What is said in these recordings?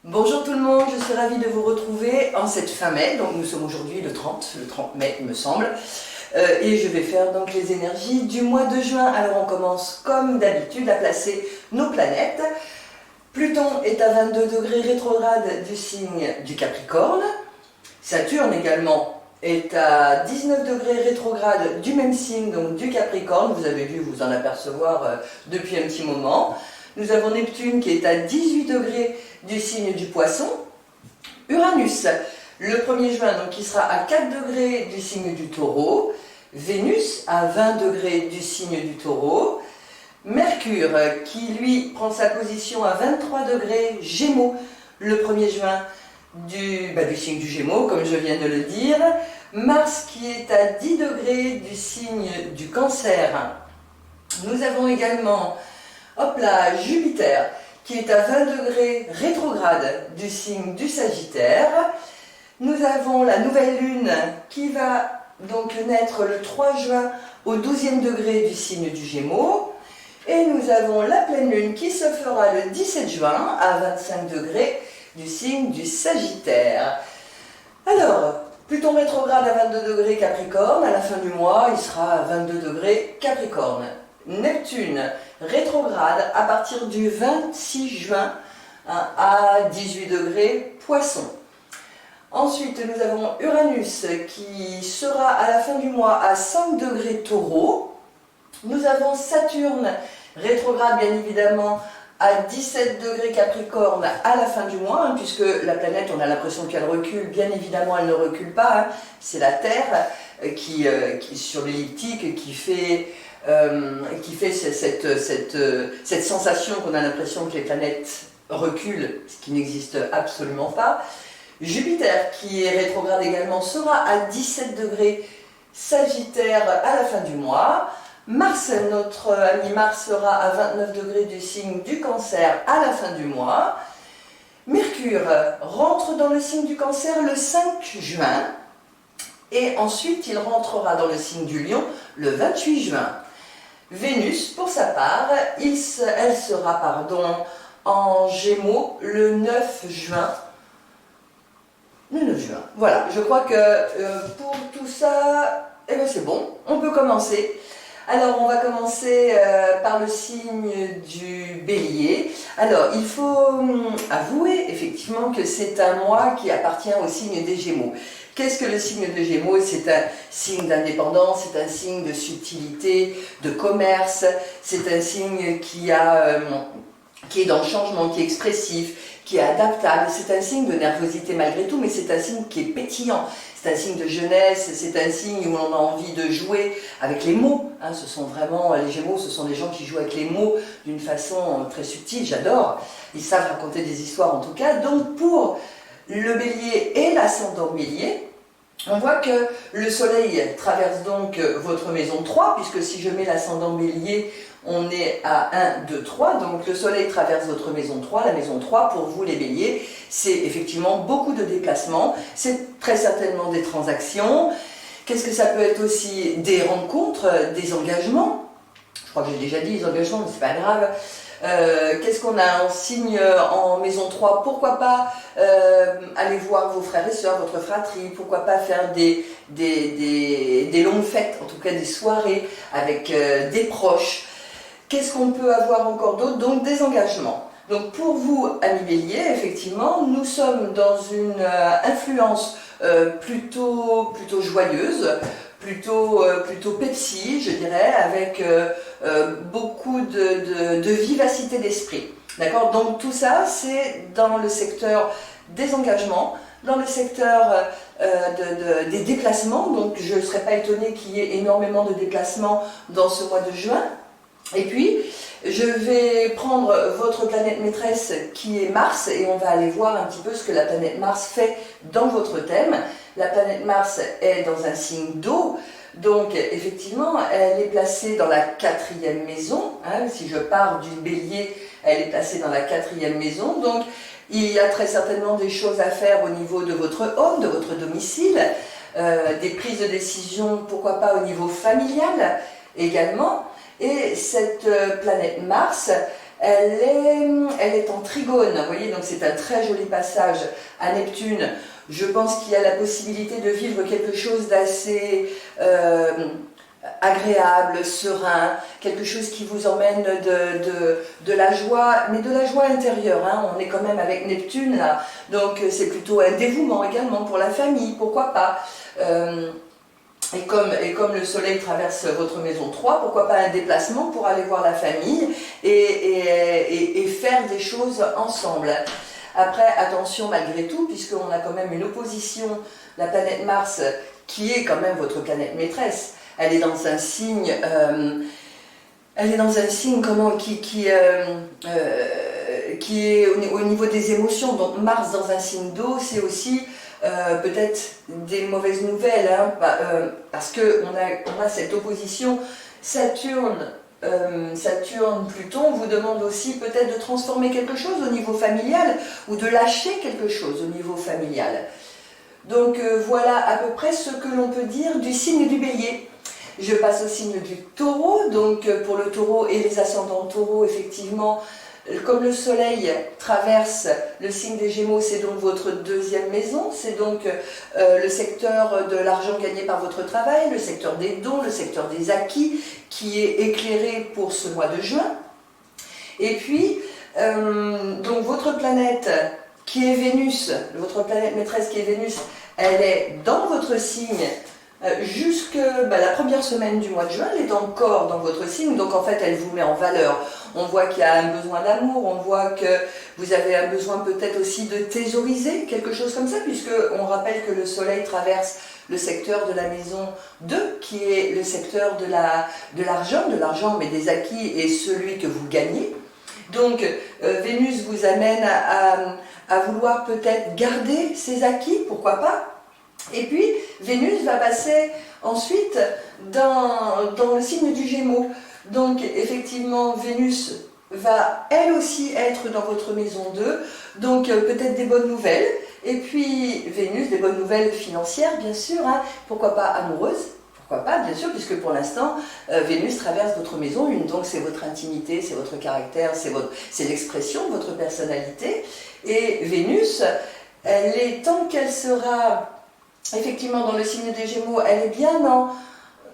Bonjour tout le monde, je suis ravie de vous retrouver en cette fin mai, donc nous sommes aujourd'hui le 30 mai il me semble, et je vais faire donc les énergies du mois de juin. Alors on commence comme d'habitude à placer nos planètes. Pluton est à 22 degrés rétrograde du signe du Capricorne, Saturne également est à 19 degrés rétrograde du même signe, donc du Capricorne, vous avez dû vous en apercevoir depuis un petit moment. Nous avons Neptune qui est à 18 degrés du signe du Poisson. Uranus, le 1er juin, donc qui sera à 4 degrés du signe du Taureau. Vénus à 20 degrés du signe du Taureau. Mercure qui lui prend sa position à 23 degrés Gémeaux le 1er juin du signe du Gémeaux, comme je viens de le dire. Mars qui est à 10 degrés du signe du Cancer. Nous avons également Jupiter qui est à 20 degrés rétrograde du signe du Sagittaire. Nous avons la nouvelle lune qui va donc naître le 3 juin au 12e degré du signe du Gémeaux. Et nous avons la pleine lune qui se fera le 17 juin à 25 degrés du signe du Sagittaire. Alors, Pluton rétrograde à 22 degrés Capricorne, à la fin du mois, il sera à 22 degrés Capricorne. Neptune rétrograde à partir du 26 juin à 18 degrés Poisson. Ensuite, nous avons Uranus qui sera à la fin du mois à 5 degrés Taureau. Nous avons Saturne rétrograde bien évidemment à 17 degrés Capricorne à la fin du mois, puisque la planète, on a l'impression qu'elle recule, bien évidemment elle ne recule pas, c'est la Terre qui sur l'elliptique qui fait cette sensation qu'on a l'impression que les planètes reculent, ce qui n'existe absolument pas. Jupiter, qui est rétrograde également, sera à 17 degrés Sagittaire à la fin du mois. Mars, notre ami Mars, sera à 29 degrés du signe du Cancer à la fin du mois. Mercure rentre dans le signe du Cancer le 5 juin. Et ensuite, il rentrera dans le signe du Lion le 28 juin. Vénus, pour sa part, elle sera en Gémeaux le 9 juin. Le 9 juin. Voilà, je crois que pour tout ça, c'est bon, on peut commencer. Alors, on va commencer par le signe du Bélier. Alors, il faut avouer effectivement que c'est un mois qui appartient au signe des Gémeaux. Qu'est-ce que le signe de Gémeaux? C'est un signe d'indépendance, c'est un signe de subtilité, de commerce, c'est un signe qui est dans le changement, qui est expressif, qui est adaptable. C'est un signe de nervosité malgré tout, mais c'est un signe qui est pétillant. C'est un signe de jeunesse, c'est un signe où on a envie de jouer avec les mots. Ce sont vraiment, les Gémeaux, ce sont des gens qui jouent avec les mots d'une façon très subtile, j'adore. Ils savent raconter des histoires en tout cas. Donc pour le Bélier et l'ascendant Bélier, on voit que le Soleil traverse donc votre maison 3, puisque si je mets l'ascendant Bélier, on est à 1, 2, 3, donc le Soleil traverse votre maison 3, la maison 3 pour vous les Béliers, c'est effectivement beaucoup de déplacements, c'est très certainement des transactions. Qu'est-ce que ça peut être aussi? Des rencontres, des engagements, je crois que j'ai déjà dit les engagements, mais c'est pas grave. Qu'est-ce qu'on a en signe en maison 3? Pourquoi pas aller voir vos frères et sœurs, votre fratrie, pourquoi pas faire des longues fêtes, en tout cas des soirées avec des proches. Qu'est-ce qu'on peut avoir encore d'autre? Donc des engagements. Donc pour vous, amis Bélier, effectivement, nous sommes dans une influence plutôt joyeuse, plutôt Pepsi, je dirais, avec beaucoup de vivacité d'esprit. D'accord? Donc tout ça, c'est dans le secteur des engagements, dans le secteur des déplacements. Donc je ne serais pas étonnée qu'il y ait énormément de déplacements dans ce mois de juin. Et puis, je vais prendre votre planète maîtresse qui est Mars et on va aller voir un petit peu ce que la planète Mars fait dans votre thème. La planète Mars est dans un signe d'eau, donc effectivement, elle est placée dans la 4e maison. Si je pars du Bélier, elle est placée dans la 4e maison. Donc, il y a très certainement des choses à faire au niveau de votre home, de votre domicile, des prises de décision, pourquoi pas au niveau familial également. Et cette planète Mars, elle est en trigone, vous voyez, donc c'est un très joli passage à Neptune. Je pense qu'il y a la possibilité de vivre quelque chose d'assez agréable, serein, quelque chose qui vous emmène de la joie, mais de la joie intérieure, hein. On est quand même avec Neptune là, donc c'est plutôt un dévouement également pour la famille, pourquoi pas. Et comme le soleil traverse votre maison 3, pourquoi pas un déplacement pour aller voir la famille et faire des choses ensemble. Après, attention malgré tout, puisqu'on a quand même une opposition, la planète Mars, qui est quand même votre planète maîtresse. Elle est dans un signe, qui est au niveau des émotions. Donc Mars dans un signe d'eau, c'est aussi peut-être des mauvaises nouvelles, hein, parce qu'on a cette opposition. Saturne-Pluton vous demande aussi peut-être de transformer quelque chose au niveau familial ou de lâcher quelque chose au niveau familial. Donc voilà à peu près ce que l'on peut dire du signe du Bélier. Je passe au signe du Taureau. Donc pour le Taureau et les ascendants Taureau, effectivement, comme le soleil traverse le signe des Gémeaux, c'est donc votre deuxième maison, c'est donc le secteur de l'argent gagné par votre travail, le secteur des dons, le secteur des acquis, qui est éclairé pour ce mois de juin. Et puis, donc votre planète qui est Vénus, votre planète maîtresse qui est Vénus, elle est dans votre signe jusque la première semaine du mois de juin, elle est encore dans votre signe, donc en fait elle vous met en valeur. On voit qu'il y a un besoin d'amour, on voit que vous avez un besoin peut-être aussi de thésauriser, quelque chose comme ça, puisque on rappelle que le soleil traverse le secteur de la maison 2, qui est le secteur de l'argent, mais des acquis et celui que vous gagnez. Donc Vénus vous amène à vouloir peut-être garder ces acquis, pourquoi pas. Et puis Vénus va passer ensuite dans le signe du Gémeaux. Donc effectivement Vénus va elle aussi être dans votre maison 2, donc peut-être des bonnes nouvelles. Et puis Vénus, des bonnes nouvelles financières bien sûr, hein. Pourquoi pas amoureuses. Pourquoi pas, bien sûr, puisque pour l'instant, Vénus traverse votre maison 1, donc c'est votre intimité, c'est votre caractère, c'est l'expression de votre personnalité. Et Vénus, elle est, tant qu'elle sera effectivement dans le signe des Gémeaux, elle est bien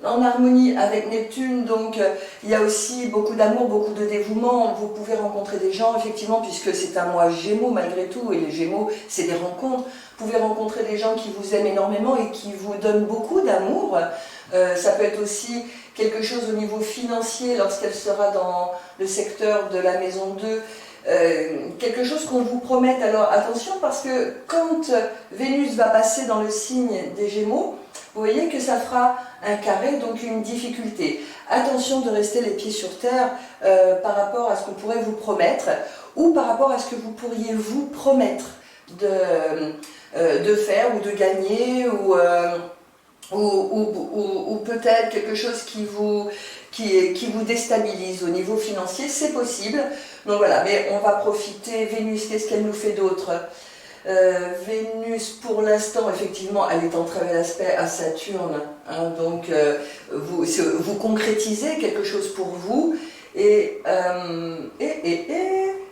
en harmonie avec Neptune, donc il y a aussi beaucoup d'amour, beaucoup de dévouement. Vous pouvez rencontrer des gens, effectivement, puisque c'est un mois Gémeaux malgré tout, et les Gémeaux, c'est des rencontres. Vous pouvez rencontrer des gens qui vous aiment énormément et qui vous donnent beaucoup d'amour. Ça peut être aussi quelque chose au niveau financier lorsqu'elle sera dans le secteur de la maison 2, quelque chose qu'on vous promette. Alors attention, parce que quand Vénus va passer dans le signe des Gémeaux, vous voyez que ça fera un carré, donc une difficulté. Attention de rester les pieds sur terre par rapport à ce qu'on pourrait vous promettre, ou par rapport à ce que vous pourriez vous promettre de faire ou de gagner, ou peut-être quelque chose qui vous déstabilise au niveau financier, c'est possible. Donc voilà, mais on va profiter. Vénus, qu'est-ce qu'elle nous fait d'autre? Vénus, pour l'instant, effectivement, elle est en très bel aspect à Saturne, hein, donc vous concrétisez quelque chose pour vous, et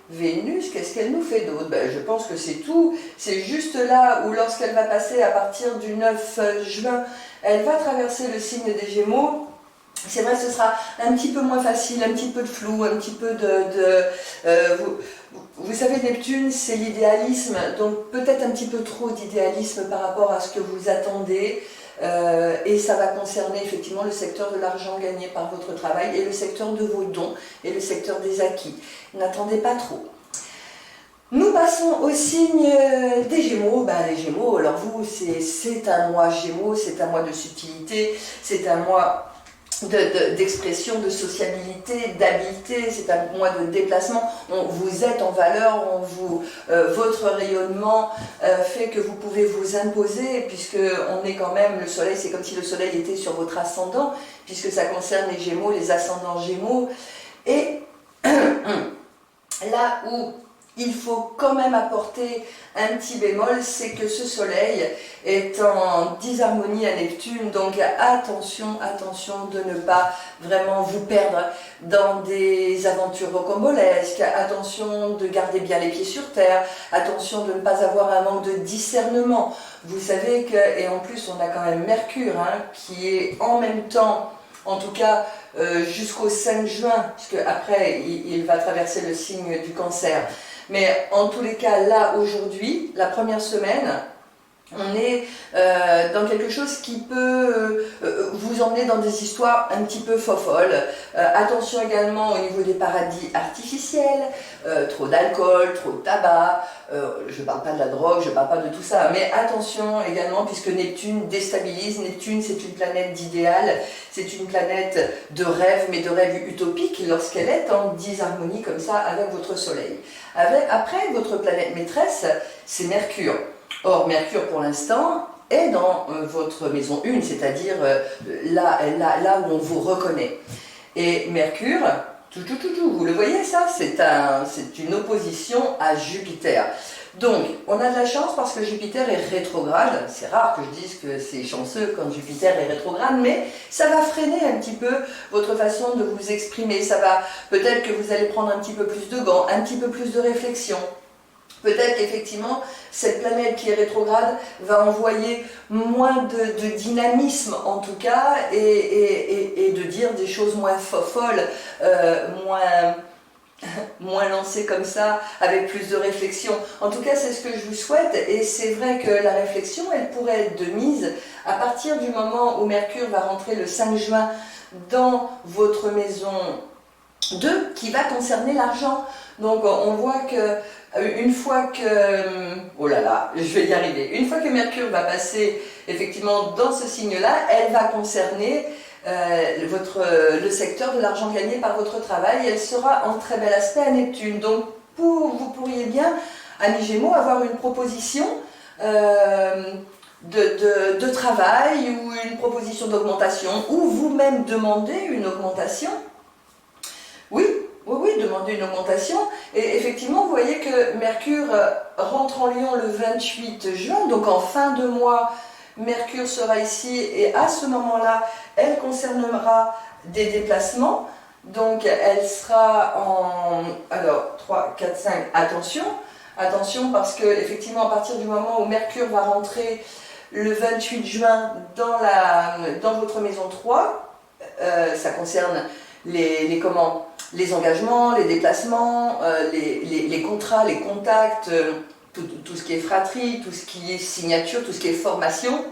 Vénus, qu'est-ce qu'elle nous fait d'autre? Je pense que c'est tout. C'est juste là où, lorsqu'elle va passer à partir du 9 juin, elle va traverser le signe des Gémeaux. C'est vrai, ce sera un petit peu moins facile, un petit peu de flou, un petit peu vous savez, Neptune, c'est l'idéalisme, donc peut-être un petit peu trop d'idéalisme par rapport à ce que vous attendez. Et ça va concerner effectivement le secteur de l'argent gagné par votre travail et le secteur de vos dons et le secteur des acquis. N'attendez pas trop. Nous passons au signe des Gémeaux. Les Gémeaux, alors vous, c'est un mois Gémeaux, c'est un mois de subtilité, c'est un mois d'expression, de sociabilité, d'habileté, c'est un mois de déplacement. Vous êtes en valeur, votre rayonnement fait que vous pouvez vous imposer, puisque on est quand même, le soleil, c'est comme si le soleil était sur votre ascendant, puisque ça concerne les Gémeaux, les ascendants Gémeaux. Et là où il faut quand même apporter un petit bémol, c'est que ce soleil est en disharmonie à Neptune, donc attention, attention de ne pas vraiment vous perdre dans des aventures rocambolesques, attention de garder bien les pieds sur terre, attention de ne pas avoir un manque de discernement. Vous savez que, et en plus on a quand même Mercure, qui est en même temps, en tout cas jusqu'au 5 juin, puisque après il va traverser le signe du Cancer. Mais en tous les cas, là, aujourd'hui, la première semaine, on est dans quelque chose qui peut vous emmener dans des histoires un petit peu folles. Attention également au niveau des paradis artificiels, trop d'alcool, trop de tabac, je ne parle pas de la drogue, je ne parle pas de tout ça, mais attention également puisque Neptune déstabilise. Neptune, c'est une planète d'idéal, c'est une planète de rêve, mais de rêve utopique lorsqu'elle est en disharmonie comme ça avec votre Soleil. Après, votre planète maîtresse, c'est Mercure. Or, Mercure, pour l'instant, est dans votre maison 1, c'est-à-dire là où on vous reconnaît. Et Mercure, vous le voyez ça, c'est une opposition à Jupiter. Donc, on a de la chance parce que Jupiter est rétrograde. C'est rare que je dise que c'est chanceux quand Jupiter est rétrograde, mais ça va freiner un petit peu votre façon de vous exprimer. Ça va, peut-être que vous allez prendre un petit peu plus de gants, un petit peu plus de réflexion. Peut-être qu'effectivement, cette planète qui est rétrograde va envoyer moins de dynamisme en tout cas et de dire des choses moins folles, moins lancées comme ça, avec plus de réflexion. En tout cas, c'est ce que je vous souhaite et c'est vrai que la réflexion, elle pourrait être de mise à partir du moment où Mercure va rentrer le 5 juin dans votre maison 2 qui va concerner l'argent. Donc on voit que une fois que, oh là là, je vais y arriver, une fois que Mercure va passer effectivement dans ce signe-là, elle va concerner le secteur de l'argent gagné par votre travail, et elle sera en très bel aspect à Neptune. Donc vous pourriez bien, amis Gémeaux, avoir une proposition de travail ou une proposition d'augmentation, ou vous-même demander une augmentation. Oui, demander une augmentation. Et effectivement, vous voyez que Mercure rentre en Lion le 28 juin, donc en fin de mois, Mercure sera ici et à ce moment-là, elle concernera des déplacements. Donc elle sera en... Alors, 3, 4, 5, attention parce que effectivement, à partir du moment où Mercure va rentrer le 28 juin dans votre maison 3, ça concerne les engagements, les déplacements, les contrats, les contacts, tout ce qui est fratrie, tout ce qui est signature, tout ce qui est formation.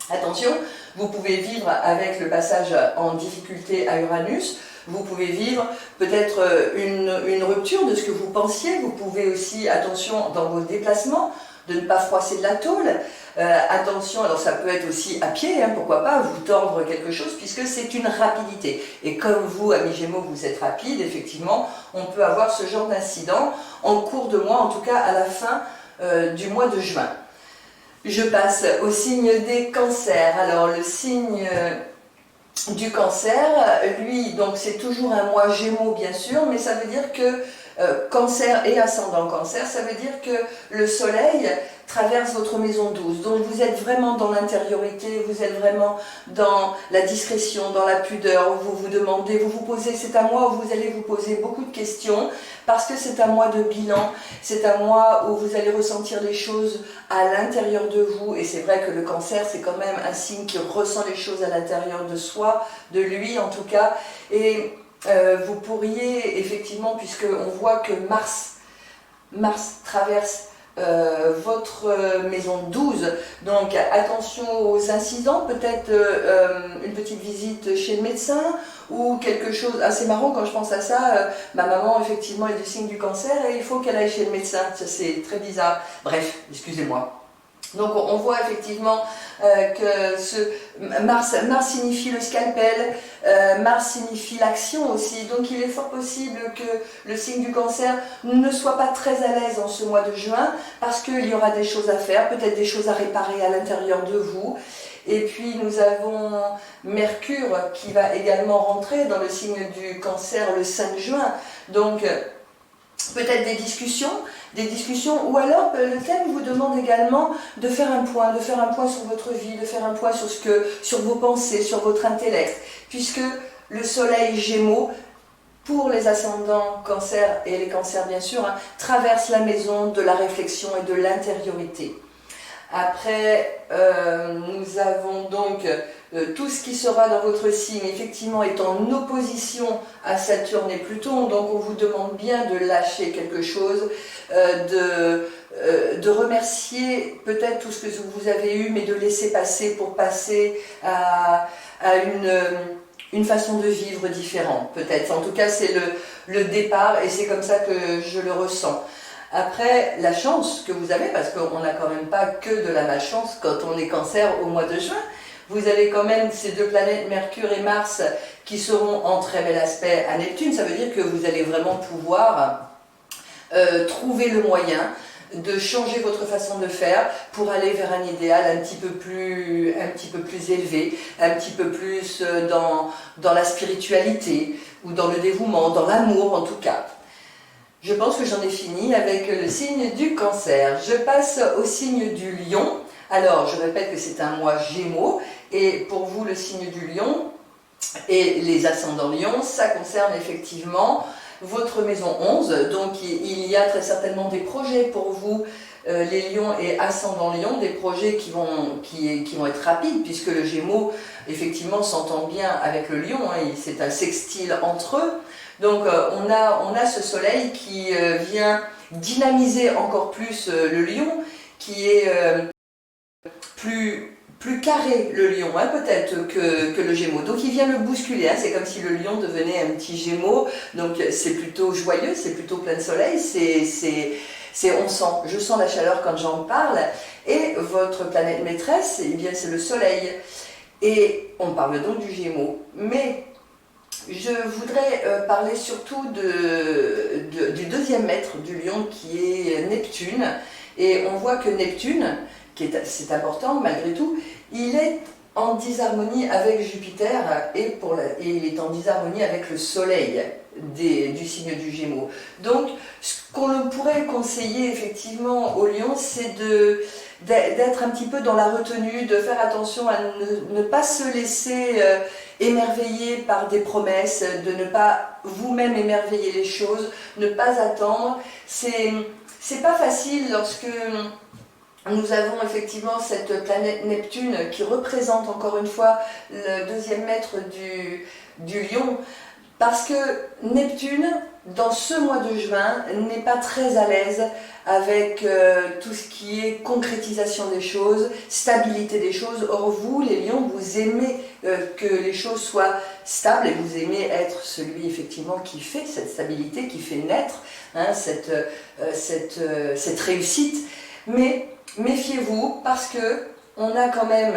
Attention, vous pouvez vivre avec le passage en difficulté à Uranus, vous pouvez vivre peut-être une rupture de ce que vous pensiez, vous pouvez aussi, attention, dans vos déplacements, de ne pas froisser de la tôle. Attention, alors ça peut être aussi à pied, pourquoi pas, vous tordre quelque chose, puisque c'est une rapidité. Et comme vous, amis Gémeaux, vous êtes rapide, effectivement, on peut avoir ce genre d'incident en cours de mois, en tout cas à la fin du mois de juin. Je passe au signe des cancers. Alors le signe du Cancer, lui, donc c'est toujours un mois Gémeaux bien sûr, mais ça veut dire que Cancer et ascendant Cancer, ça veut dire que le soleil traverse votre maison 12. Donc vous êtes vraiment dans l'intériorité, vous êtes vraiment dans la discrétion, dans la pudeur, vous vous demandez, vous vous posez, c'est un mois où vous allez vous poser beaucoup de questions, parce que c'est un mois de bilan, c'est un mois où vous allez ressentir les choses à l'intérieur de vous, et c'est vrai que le Cancer, c'est quand même un signe qui ressent les choses à l'intérieur de soi, de lui en tout cas, et vous pourriez effectivement, puisqu'on voit que Mars traverse votre maison 12, donc attention aux incidents, peut-être une petite visite chez le médecin ou quelque chose assez marrant. Quand je pense à ça, ma maman effectivement est du signe du Cancer et il faut qu'elle aille chez le médecin, ça c'est très bizarre, bref, excusez-moi. Donc on voit effectivement que Mars signifie le scalpel, Mars signifie l'action aussi, donc il est fort possible que le signe du Cancer ne soit pas très à l'aise en ce mois de juin, parce qu'il y aura des choses à faire, peut-être des choses à réparer à l'intérieur de vous. Et puis nous avons Mercure qui va également rentrer dans le signe du Cancer le 5 juin, donc peut-être des discussions, ou alors le thème vous demande également de faire un point sur votre vie, de faire un point sur vos pensées, sur votre intellect, puisque le soleil Gémeaux, pour les ascendants Cancer et les Cancers bien sûr, hein, traverse la maison de la réflexion et de l'intériorité. Après, nous avons donc tout ce qui sera dans votre signe, effectivement, est en opposition à Saturne et Pluton, donc on vous demande bien de lâcher quelque chose, de remercier peut-être tout ce que vous avez eu, mais de laisser passer pour passer à une façon de vivre différente, peut-être. En tout cas, c'est le départ, et c'est comme ça que je le ressens. Après, la chance que vous avez, parce qu'on n'a quand même pas que de la malchance quand on est Cancer au mois de juin, vous avez quand même ces deux planètes, Mercure et Mars, qui seront en très bel aspect à Neptune. Ça veut dire que vous allez vraiment pouvoir trouver le moyen de changer votre façon de faire pour aller vers un idéal un petit peu plus élevé, un petit peu plus dans la spiritualité, ou dans le dévouement, dans l'amour en tout cas. Je pense que j'en ai fini avec le signe du Cancer. Je passe au signe du Lion. Alors, je répète que c'est un mois Gémeaux, et pour vous, le signe du Lion et les ascendants Lion, ça concerne effectivement votre maison 11. Donc, il y a très certainement des projets pour vous, les Lions et ascendants Lion, des projets qui vont être rapides, puisque le Gémeaux, effectivement, s'entend bien avec le Lion, hein, c'est un sextile entre eux. Donc on a ce soleil qui vient dynamiser encore plus le Lion, qui est plus carré le Lion, hein, peut-être que le Gémeaux. Donc il vient le bousculer, hein, c'est comme si le Lion devenait un petit Gémeaux, donc c'est plutôt joyeux, c'est plutôt plein de soleil, je sens la chaleur quand j'en parle. Et votre planète maîtresse, eh bien c'est le Soleil. Et on parle donc du Gémeaux. Mais je voudrais parler surtout du deuxième maître du Lion, qui est Neptune. Et on voit que Neptune, c'est important malgré tout, il est en disharmonie avec Jupiter, et il est en disharmonie avec le Soleil du signe du Gémeaux. Donc ce qu'on pourrait conseiller effectivement au Lion, c'est d'être un petit peu dans la retenue, de faire attention à ne pas se laisser émerveiller par des promesses, de ne pas vous-même émerveiller les choses, ne pas attendre. C'est pas facile lorsque nous avons effectivement cette planète Neptune qui représente encore une fois le deuxième maître du Lion, parce que Neptune, dans ce mois de juin, n'est pas très à l'aise avec tout ce qui est concrétisation des choses, stabilité des choses. Or vous, les Lions, vous aimez que les choses soient stables, et vous aimez être celui effectivement qui fait cette stabilité, qui fait naître hein, cette réussite. Mais méfiez-vous, parce que on a quand même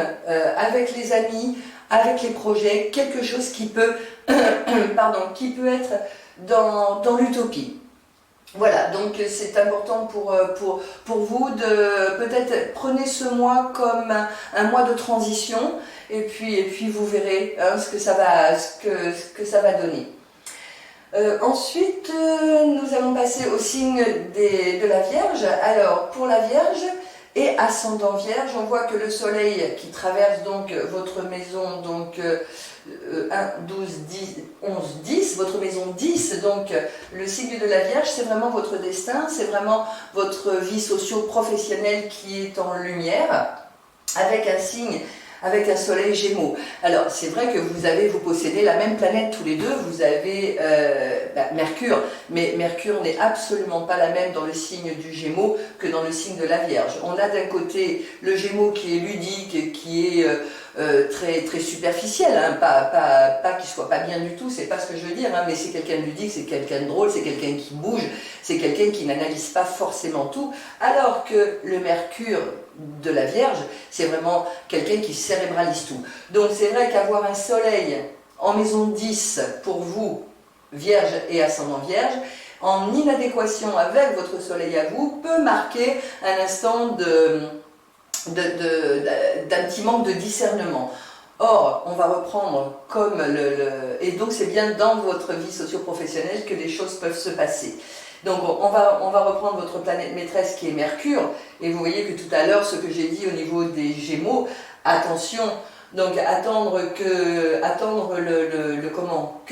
avec les amis, avec les projets, quelque chose qui peut être dans l'utopie. Voilà, donc c'est important pour vous de peut-être prenez ce mois comme un mois de transition, et puis vous verrez hein, ce que ça va donner. Ensuite, nous allons passer au signe de la Vierge. Alors, pour la Vierge et ascendant Vierge, on voit que le Soleil qui traverse donc votre maison, donc 1, 12, 10, 11, 10, votre maison 10, donc le signe de la Vierge, c'est vraiment votre destin, c'est vraiment votre vie socio-professionnelle qui est en lumière, avec un signe, avec un soleil Gémeaux. Alors c'est vrai que vous possédez la même planète tous les deux, vous avez Mercure, mais Mercure n'est absolument pas la même dans le signe du Gémeaux que dans le signe de la Vierge. On a d'un côté le Gémeaux qui est ludique, qui est très, très superficiel, hein, pas qu'il soit pas bien du tout, c'est pas ce que je veux dire, hein, mais c'est quelqu'un de ludique, c'est quelqu'un de drôle, c'est quelqu'un qui bouge, c'est quelqu'un qui n'analyse pas forcément tout, alors que le Mercure de la Vierge, c'est vraiment quelqu'un qui cérébralise tout. Donc c'est vrai qu'avoir un soleil en maison 10 pour vous, Vierge et ascendant Vierge, en inadéquation avec votre soleil à vous, peut marquer un instant d'un petit manque de discernement. Or, on va reprendre comme et donc c'est bien dans votre vie socio-professionnelle que les choses peuvent se passer. Donc on va reprendre votre planète maîtresse qui est Mercure, et vous voyez que tout à l'heure, ce que j'ai dit au niveau des Gémeaux, attention, donc attendre que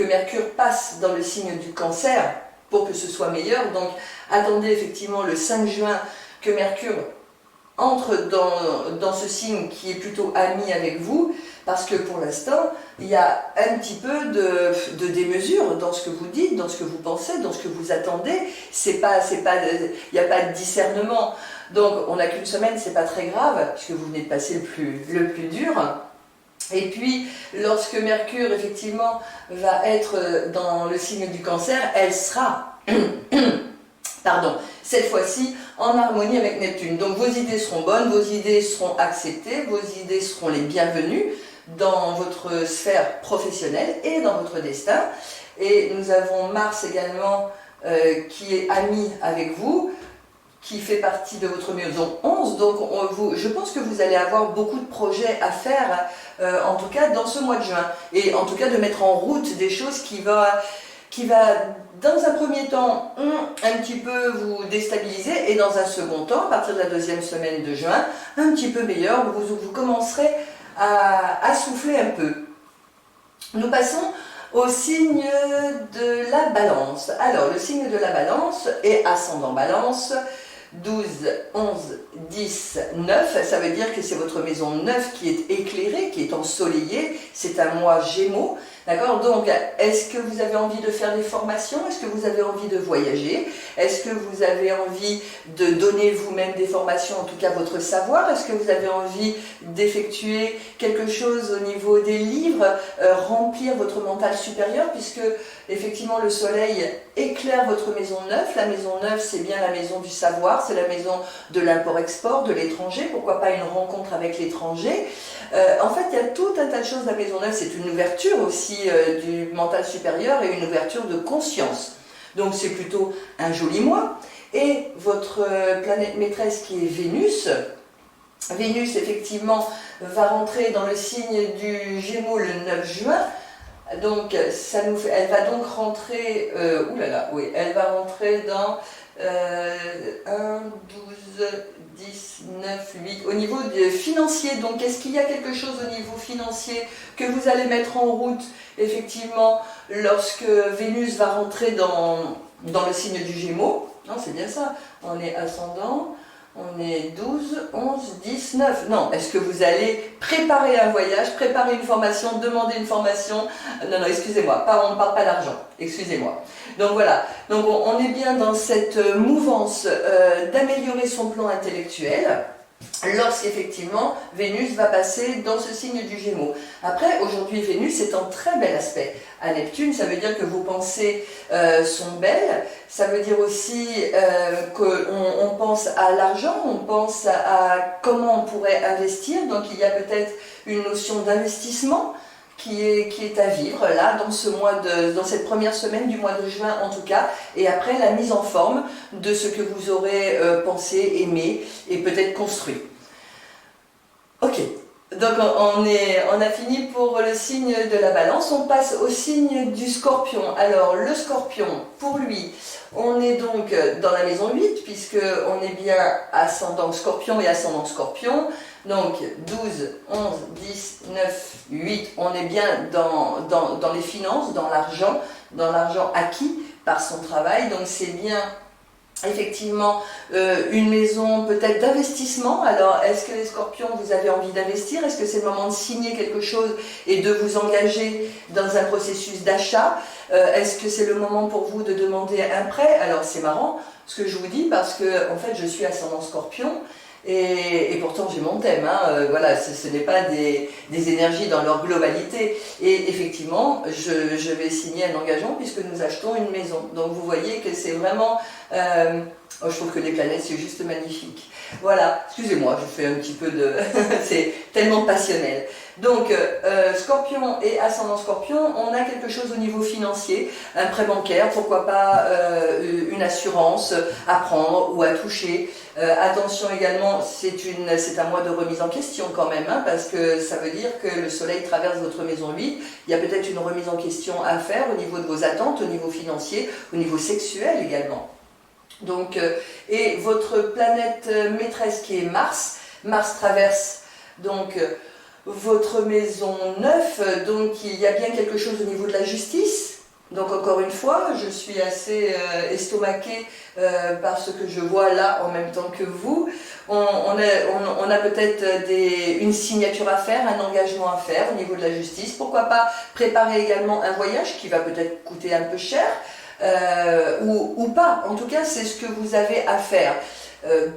Mercure passe dans le signe du Cancer pour que ce soit meilleur. Donc attendez effectivement le 5 juin que Mercure entre dans ce signe qui est plutôt ami avec vous, parce que pour l'instant, il y a un petit peu de démesure dans ce que vous dites, dans ce que vous pensez, dans ce que vous attendez. Il n'y a pas de discernement. Donc, on n'a qu'une semaine, c'est pas très grave, puisque vous venez de passer le plus dur. Et puis, lorsque Mercure, effectivement, va être dans le signe du Cancer, elle sera... Pardon, cette fois-ci en harmonie avec Neptune. Donc vos idées seront bonnes, vos idées seront acceptées, vos idées seront les bienvenues dans votre sphère professionnelle et dans votre destin. Et nous avons Mars également qui est ami avec vous, qui fait partie de votre maison 11. Donc je pense que vous allez avoir beaucoup de projets à faire, en tout cas dans ce mois de juin. Et en tout cas de mettre en route des choses qui va dans un premier temps un petit peu vous déstabiliser, et dans un second temps, à partir de la deuxième semaine de juin, un petit peu meilleur, vous commencerez à souffler un peu. Nous passons au signe de la Balance. Alors, le signe de la Balance est ascendant Balance, 12, 11, 10, 9, ça veut dire que c'est votre maison 9 qui est éclairée, qui est ensoleillée, c'est un mois Gémeaux. D'accord? Donc, est-ce que vous avez envie de faire des formations? Est-ce que vous avez envie de voyager? Est-ce que vous avez envie de donner vous-même des formations, en tout cas votre savoir? Est-ce que vous avez envie d'effectuer quelque chose au niveau des livres, remplir votre mental supérieur, puisque effectivement le soleil éclaire votre maison 9. La maison 9, c'est bien la maison du savoir, c'est la maison de l'import-export, de l'étranger, pourquoi pas une rencontre avec l'étranger. En fait, il y a tout un tas de choses. La maison 9, c'est une ouverture aussi du mental supérieur et une ouverture de conscience. Donc c'est plutôt un joli mois. Et votre planète maîtresse qui est Vénus, Vénus effectivement va rentrer dans le signe du Gémeaux le 9 juin. Donc elle va donc rentrer, elle va rentrer dans 1, 12, 10, 9, 8, au niveau financier. Donc est-ce qu'il y a quelque chose au niveau financier que vous allez mettre en route effectivement lorsque Vénus va rentrer dans le signe du Gémeaux? Non, c'est bien ça, on est ascendant. On est 12, 11, 10, 9. Non, est-ce que vous allez préparer un voyage, préparer une formation, demander une formation? Non, excusez-moi, on ne parle pas d'argent, excusez-moi. Donc voilà, donc on est bien dans cette mouvance d'améliorer son plan intellectuel lorsqu'effectivement Vénus va passer dans ce signe du Gémeaux. Après, aujourd'hui, Vénus est en très bel aspect à Neptune, ça veut dire que vos pensées sont belles, ça veut dire aussi qu'on pense à l'argent, on pense à comment on pourrait investir, donc il y a peut-être une notion d'investissement qui est à vivre là dans cette première semaine du mois de juin en tout cas, et après la mise en forme de ce que vous aurez pensé, aimé et peut-être construit. Ok, donc on a fini pour le signe de la Balance, on passe au signe du Scorpion. Alors le Scorpion, pour lui, on est donc dans la maison 8, puisque on est bien ascendant Scorpion et ascendant Scorpion. Donc 12, 11, 10, 9, 8, on est bien dans les finances, dans l'argent acquis par son travail. Donc c'est bien effectivement une maison peut-être d'investissement. Alors est-ce que les Scorpions, vous avez envie d'investir? Est-ce que c'est le moment de signer quelque chose et de vous engager dans un processus d'achat? Est-ce que c'est le moment pour vous de demander un prêt? Alors c'est marrant ce que je vous dis, parce que en fait je suis ascendant Scorpion. Et pourtant j'ai mon thème, voilà, ce n'est pas des énergies dans leur globalité. Et effectivement, je vais signer un engagement puisque nous achetons une maison. Donc vous voyez que c'est vraiment... je trouve que les planètes, c'est juste magnifique. Voilà, excusez-moi, je fais un petit peu de... c'est tellement passionnel. Donc, Scorpion et ascendant Scorpion, on a quelque chose au niveau financier, un prêt bancaire, pourquoi pas une assurance à prendre ou à toucher. Attention également, c'est un mois de remise en question quand même, parce que ça veut dire que le soleil traverse votre maison 8, il y a peut-être une remise en question à faire au niveau de vos attentes, au niveau financier, au niveau sexuel également. Donc, et votre planète maîtresse qui est Mars, Mars traverse donc votre maison 9, donc il y a bien quelque chose au niveau de la justice. Donc encore une fois, je suis assez estomaquée par ce que je vois là en même temps que vous. On a peut-être une signature à faire, un engagement à faire au niveau de la justice. Pourquoi pas préparer également un voyage qui va peut-être coûter un peu cher ou pas. En tout cas, c'est ce que vous avez à faire.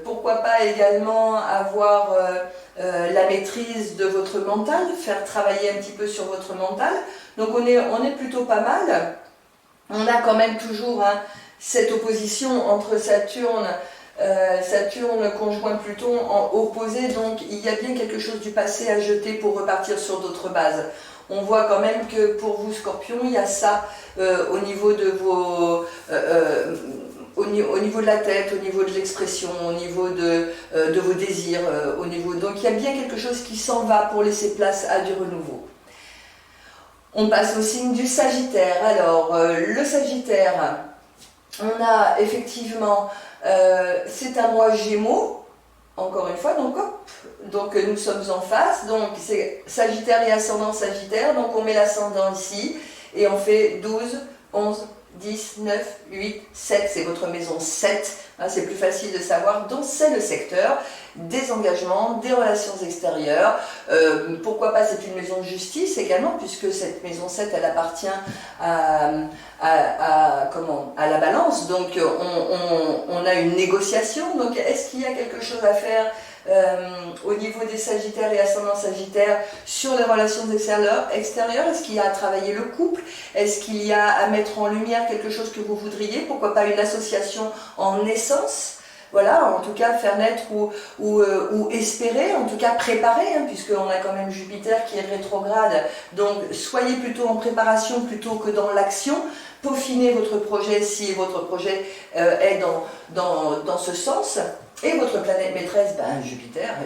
Pourquoi pas également avoir la maîtrise de votre mental, faire travailler un petit peu sur votre mental. Donc on est plutôt pas mal. On a quand même toujours cette opposition entre Saturne conjoint Pluton en opposé, donc il y a bien quelque chose du passé à jeter pour repartir sur d'autres bases. On voit quand même que pour vous Scorpion, il y a ça au niveau de vos... au niveau de la tête, au niveau de l'expression, au niveau de vos désirs, donc il y a bien quelque chose qui s'en va pour laisser place à du renouveau. On passe au signe du Sagittaire. Alors, le Sagittaire, on a effectivement, c'est un mois Gémeaux, encore une fois, donc hop, donc nous sommes en face, donc c'est Sagittaire et ascendant Sagittaire, donc on met l'ascendant ici, et on fait 12, 11, 10, 9, 8, 7, c'est votre maison 7, hein, c'est plus facile de savoir, donc c'est le secteur des engagements, des relations extérieures, pourquoi pas c'est une maison de justice également, puisque cette maison 7 elle appartient à la balance, donc on a une négociation, donc est-ce qu'il y a quelque chose à faire au niveau des Sagittaires et ascendants Sagittaires sur les relations extérieures? Est-ce qu'il y a à travailler le couple? Est-ce qu'il y a à mettre en lumière quelque chose que vous voudriez? Pourquoi pas une association en naissance? Voilà, en tout cas faire naître ou espérer, en tout cas préparer, hein, puisqu'on a quand même Jupiter qui est rétrograde, donc soyez plutôt en préparation plutôt que dans l'action, peaufinez votre projet si votre projet est dans ce sens. Et votre planète maîtresse,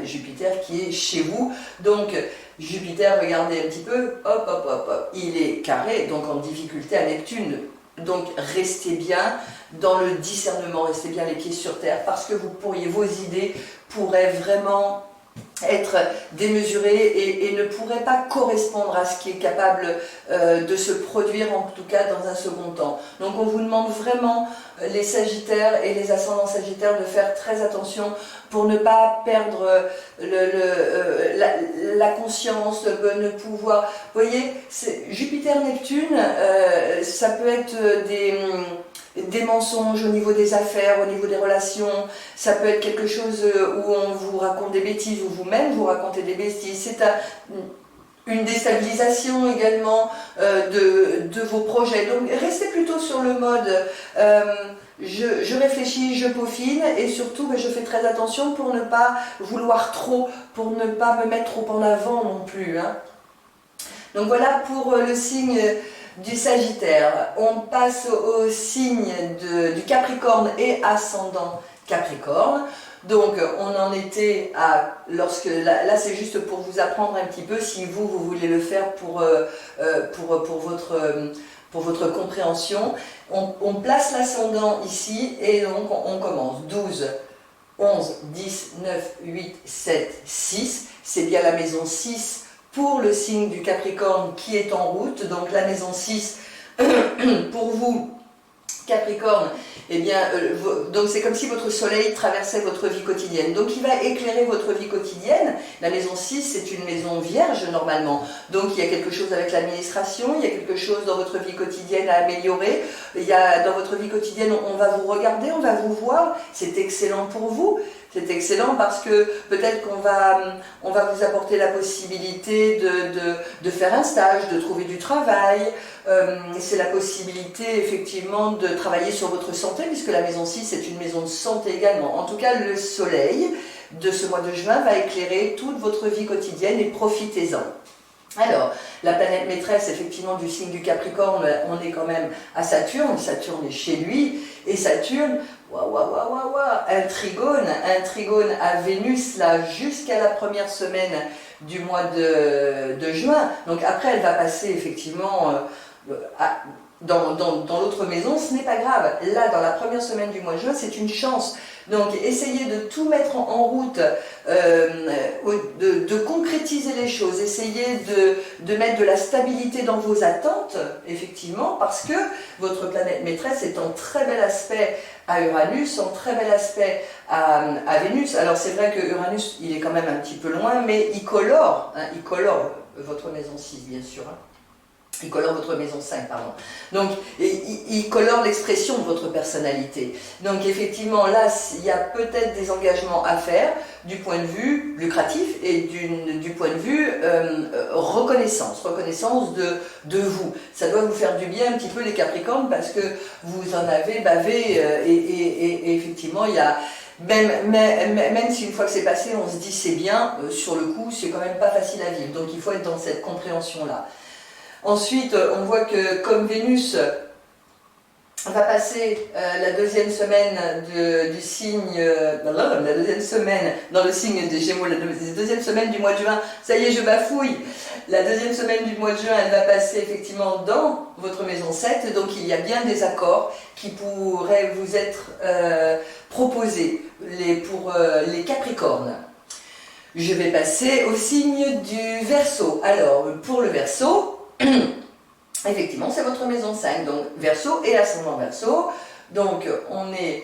Jupiter qui est chez vous, donc Jupiter, regardez un petit peu, hop, hop, hop, hop, il est carré, donc en difficulté à Neptune. Donc restez bien dans le discernement, restez bien les pieds sur terre, parce que vos idées pourraient vraiment être démesurées et ne pourraient pas correspondre à ce qui est capable de se produire, en tout cas dans un second temps. Donc on vous demande vraiment, les Sagittaires et les ascendants Sagittaires, de faire très attention pour ne pas perdre la conscience, ne pouvoir... Vous voyez, Jupiter-Neptune, ça peut être des mensonges au niveau des affaires, au niveau des relations, ça peut être quelque chose où on vous raconte des bêtises, ou vous-même vous racontez des bêtises, c'est une déstabilisation également de vos projets. Donc restez plutôt sur le mode je réfléchis, je peaufine, et surtout je fais très attention pour ne pas vouloir trop, pour ne pas me mettre trop en avant non plus, hein. Donc voilà pour le signe du Sagittaire. On passe au signe du Capricorne et ascendant Capricorne. Donc on en était à, là c'est juste pour vous apprendre un petit peu, si vous voulez le faire pour votre compréhension. On place l'ascendant ici et donc on commence 12, 11, 10, 9, 8, 7, 6, c'est bien la maison 6 pour le signe du Capricorne qui est en route, donc la maison 6 pour vous Capricorne, eh bien, donc c'est comme si votre soleil traversait votre vie quotidienne. Donc il va éclairer votre vie quotidienne. La maison 6, c'est une maison vierge normalement. Donc il y a quelque chose avec l'administration, il y a quelque chose dans votre vie quotidienne à améliorer. Dans votre vie quotidienne, on va vous regarder, on va vous voir. C'est excellent pour vous. C'est excellent parce que peut-être qu'on va vous apporter la possibilité de faire un stage, de trouver du travail. C'est la possibilité effectivement de travailler sur votre santé, puisque la maison 6 c'est une maison de santé également. En tout cas, le soleil de ce mois de juin va éclairer toute votre vie quotidienne et profitez-en. Alors, la planète maîtresse effectivement du signe du Capricorne, on est quand même à Saturne. Saturne est chez lui, et Saturne, un trigone à Vénus là jusqu'à la première semaine du mois de juin. Donc après elle va passer effectivement dans l'autre maison, ce n'est pas grave. Là, dans la première semaine du mois de juin, c'est une chance. Donc, essayez de tout mettre en route, de concrétiser les choses, essayez de mettre de la stabilité dans vos attentes, effectivement, parce que votre planète maîtresse est en très bel aspect à Uranus, en très bel aspect à Vénus. Alors, c'est vrai que Uranus, il est quand même un petit peu loin, mais il colore votre maison 6, bien sûr. Il colore votre maison 5, pardon. Donc, il colore l'expression de votre personnalité. Donc, effectivement, là, il y a peut-être des engagements à faire du point de vue lucratif et du point de vue reconnaissance de vous. Ça doit vous faire du bien un petit peu les Capricornes parce que vous en avez bavé et effectivement, il y a... Même si une fois que c'est passé, on se dit c'est bien, sur le coup, c'est quand même pas facile à vivre. Donc, il faut être dans cette compréhension-là. Ensuite, on voit que comme Vénus va passer la deuxième semaine du signe, la deuxième semaine dans le signe des Gémeaux, la deuxième semaine du mois de juin, ça y est, je bafouille. La deuxième semaine du mois de juin, elle va passer effectivement dans votre maison 7, donc il y a bien des accords qui pourraient vous être proposés pour les Capricornes. Je vais passer au signe du Verseau. Alors, pour le Verseau, effectivement, c'est votre maison 5, donc Verseau et ascendant Verseau. Donc, on est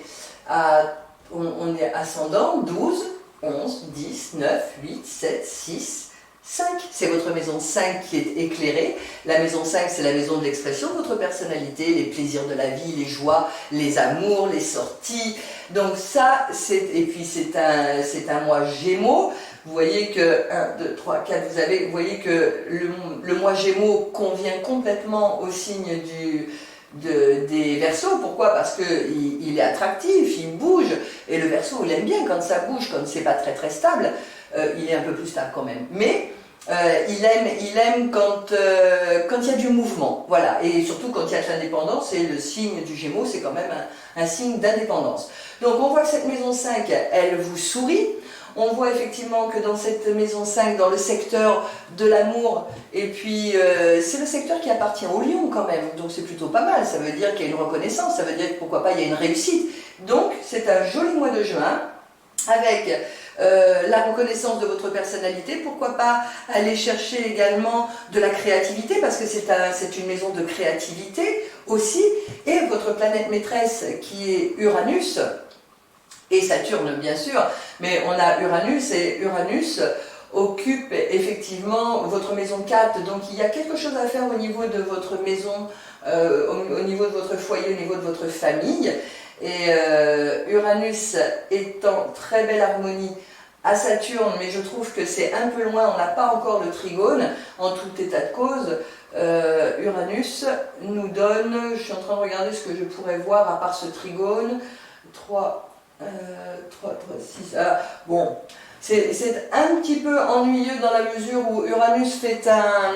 ascendant 12, 11, 10, 9, 8, 7, 6, 5. C'est votre maison 5 qui est éclairée. La maison 5, c'est la maison de l'expression de votre personnalité, les plaisirs de la vie, les joies, les amours, les sorties. Donc ça, et puis c'est un mois Gémeaux. Vous voyez que 1, 2, 3, 4, vous voyez que le mois Gémeaux convient complètement au signe des Verseaux. Pourquoi? Parce qu'il est attractif, il bouge, et le Verseau, il aime bien quand ça bouge, quand c'est pas très très stable, il est un peu plus stable quand même. Mais il aime quand il y a du mouvement, voilà, et surtout quand il y a de l'indépendance, et le signe du Gémeaux, c'est quand même un signe d'indépendance. Donc on voit que cette maison 5, elle vous sourit. On voit effectivement que dans cette maison 5, dans le secteur de l'amour, et puis c'est le secteur qui appartient au lion quand même, donc c'est plutôt pas mal, ça veut dire qu'il y a une reconnaissance, ça veut dire que pourquoi pas il y a une réussite. Donc c'est un joli mois de juin, avec la reconnaissance de votre personnalité, pourquoi pas aller chercher également de la créativité, parce que c'est une maison de créativité aussi, et votre planète maîtresse qui est Uranus, et Saturne bien sûr, mais on a Uranus, et Uranus occupe effectivement votre maison 4, donc il y a quelque chose à faire au niveau de votre maison, au niveau de votre foyer, au niveau de votre famille, et Uranus est en très belle harmonie à Saturne, mais je trouve que c'est un peu loin, on n'a pas encore le trigone, en tout état de cause. Uranus nous donne, je suis en train de regarder ce que je pourrais voir à part ce trigone, 3, 6, bon, c'est un petit peu ennuyeux dans la mesure où Uranus fait un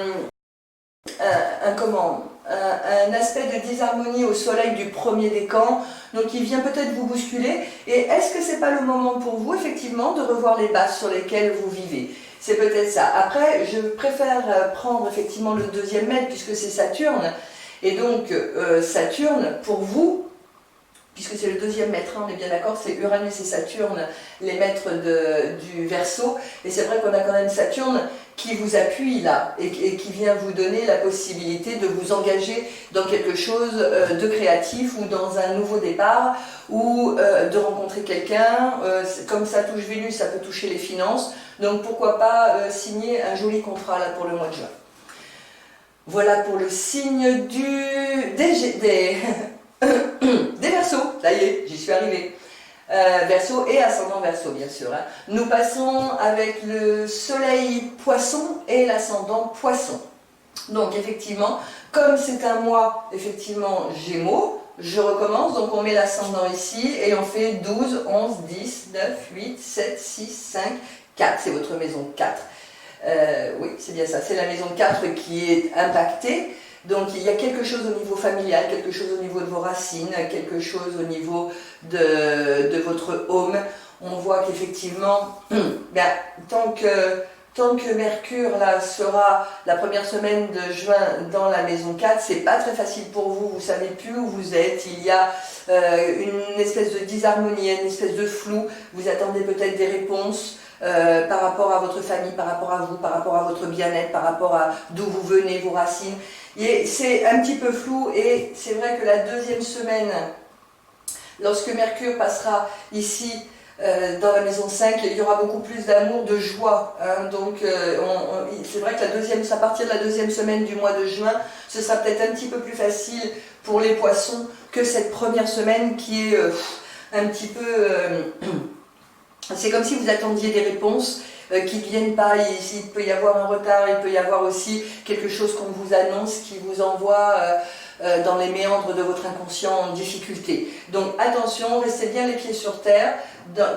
aspect de disharmonie au soleil du premier décan, donc il vient peut-être vous bousculer, et est-ce que c'est pas le moment pour vous effectivement de revoir les bases sur lesquelles vous vivez? C'est peut-être ça. Après, je préfère prendre effectivement le deuxième maître puisque c'est Saturne, et donc Saturne, pour vous, puisque c'est le deuxième maître, hein, on est bien d'accord, c'est Uranus et Saturne, les maîtres du Verseau, et c'est vrai qu'on a quand même Saturne qui vous appuie là, et qui vient vous donner la possibilité de vous engager dans quelque chose de créatif, ou dans un nouveau départ, ou de rencontrer quelqu'un, comme ça touche Vénus, ça peut toucher les finances, donc pourquoi pas signer un joli contrat là pour le mois de juin. Voilà pour le signe des Verseaux, ça y est, j'y suis arrivée. Verseau et ascendant Verseau, bien sûr. Hein. Nous passons avec le soleil Poisson et l'ascendant Poisson. Donc effectivement, comme c'est un mois effectivement Gémeaux, je recommence, donc on met l'ascendant ici et on fait 12, 11, 10, 9, 8, 7, 6, 5, 4, c'est votre maison 4. Oui, c'est bien ça, c'est la maison 4 qui est impactée. Donc il y a quelque chose au niveau familial, quelque chose au niveau de vos racines, quelque chose au niveau de votre home. On voit qu'effectivement, tant que tant que Mercure là sera la première semaine de juin dans la maison 4, c'est pas très facile pour vous, vous savez plus où vous êtes, il y a une espèce de disharmonie, une espèce de flou, vous attendez peut-être des réponses par rapport à votre famille, par rapport à vous, par rapport à votre bien-être, par rapport à d'où vous venez, vos racines. Et c'est un petit peu flou et c'est vrai que la deuxième semaine, lorsque Mercure passera ici dans la maison 5, il y aura beaucoup plus d'amour, de joie. Hein. Donc c'est vrai que à partir de la deuxième semaine du mois de juin, ce sera peut-être un petit peu plus facile pour les poissons que cette première semaine qui est un petit peu... c'est comme si vous attendiez des réponses qui ne viennent pas. Il peut y avoir un retard, il peut y avoir aussi quelque chose qu'on vous annonce qui vous envoie... dans les méandres de votre inconscient en difficulté. Donc attention, restez bien les pieds sur terre.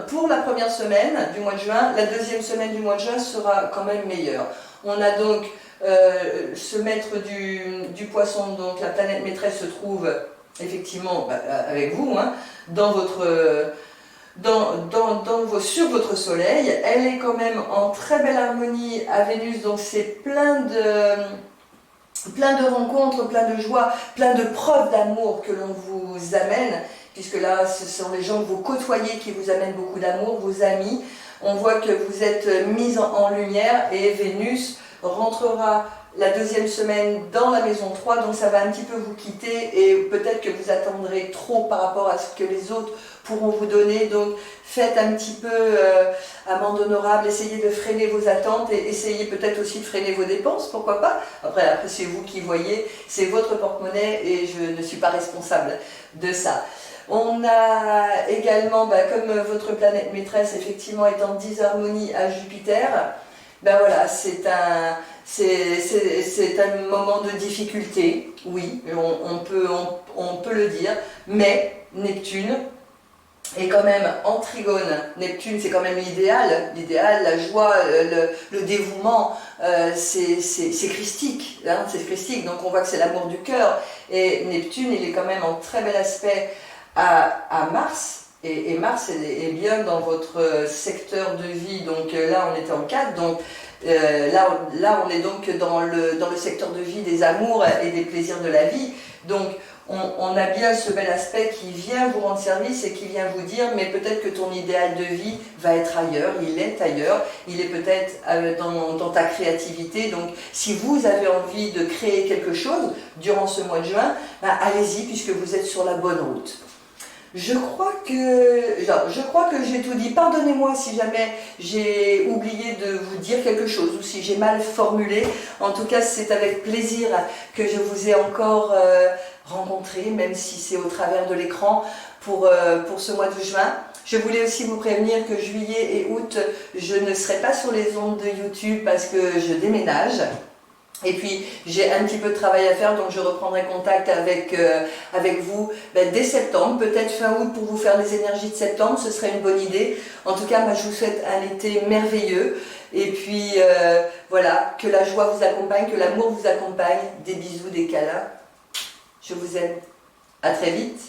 Pour la première semaine du mois de juin, la deuxième semaine du mois de juin sera quand même meilleure. On a donc ce maître du poisson, donc la planète maîtresse se trouve effectivement avec vous, hein, sur votre soleil. Elle est quand même en très belle harmonie à Vénus, donc c'est plein de rencontres, plein de joie, plein de preuves d'amour que l'on vous amène, puisque là, ce sont les gens que vous côtoyez qui vous amènent beaucoup d'amour, vos amis. On voit que vous êtes mis en lumière et Vénus rentrera la deuxième semaine dans la maison 3, donc ça va un petit peu vous quitter et peut-être que vous attendrez trop par rapport à ce que les autres pourront vous donner. Donc faites un petit peu amende honorable, essayez de freiner vos attentes et essayez peut-être aussi de freiner vos dépenses, pourquoi pas. Après c'est vous qui voyez, c'est votre porte-monnaie et je ne suis pas responsable de ça. On a également, comme votre planète maîtresse effectivement est en disharmonie à Jupiter, voilà, c'est un moment de difficulté, oui, on peut le dire, mais Neptune est quand même en trigone. Neptune, c'est quand même l'idéal, la joie, le dévouement, c'est christique, hein, c'est christique, donc on voit que c'est l'amour du cœur, et Neptune, il est quand même en très bel aspect à Mars, et Mars est bien dans votre secteur de vie, donc là on était en 4, donc là on est donc dans le secteur de vie des amours et des plaisirs de la vie, donc on a bien ce bel aspect qui vient vous rendre service et qui vient vous dire mais peut-être que ton idéal de vie va être ailleurs, il est ailleurs, il est peut-être dans ta créativité, donc si vous avez envie de créer quelque chose durant ce mois de juin, allez-y puisque vous êtes sur la bonne route. Je crois que j'ai tout dit. Pardonnez-moi si jamais j'ai oublié de vous dire quelque chose ou si j'ai mal formulé. En tout cas, c'est avec plaisir que je vous ai encore rencontré, même si c'est au travers de l'écran, pour ce mois de juin. Je voulais aussi vous prévenir que juillet et août, je ne serai pas sur les ondes de YouTube parce que je déménage. Et puis j'ai un petit peu de travail à faire, donc je reprendrai contact avec vous dès septembre, peut-être fin août pour vous faire les énergies de septembre, ce serait une bonne idée. En tout cas, je vous souhaite un été merveilleux. Et puis voilà, que la joie vous accompagne, que l'amour vous accompagne. Des bisous, des câlins. Je vous aime. À très vite.